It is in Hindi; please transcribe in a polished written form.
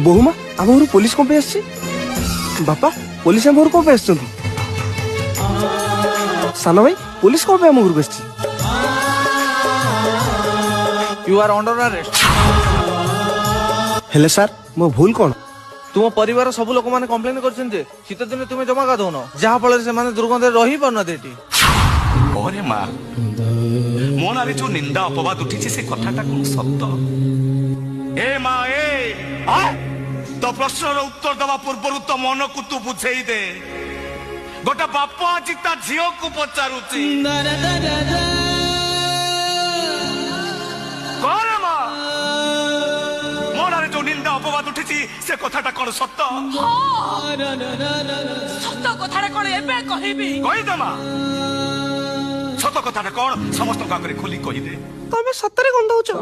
ବୋହୁମା ଆମ ଘରୁ ପୋଲିସ କଣ ପାଇଁ ଆସିଛି? ବାପା ପୋଲିସ ଆମ ଘରୁ କଣ ପାଇଁ ଆସିଛନ୍ତି? ସାନ ଭାଇ ପୋଲିସ କଣ ପାଇଁ ଆମ ଘରକୁ ଆସିଛି? You are under arrest. हेले सार मो भूल कौन? तुम परिवार सब लोक मैंने कंप्लेन करछन जे शीत दिन तुम जमा गाधौन जहा फल से माने दुर्गंध रही पारना एटी। ओरे माँ मो नारे जो निंदा अपवाद उठी से कथाटा कोन सत्य? ए माँ ए तो प्रश्नर उत्तर दवा पूर्व तो मन को तू बुझेई दे गोटे बाप आज ता झियो को पचारुची करे माँ मो नारे जो निंदा अपवाद उठी से कथाटा कोन सत्य? ସତ କଥାଟା କଣ ଏବେ କହିବି? कही दे माँ सत कथाटा कोन समस्त आगे खोली कही दे। तमे सତରେ गंध होचो।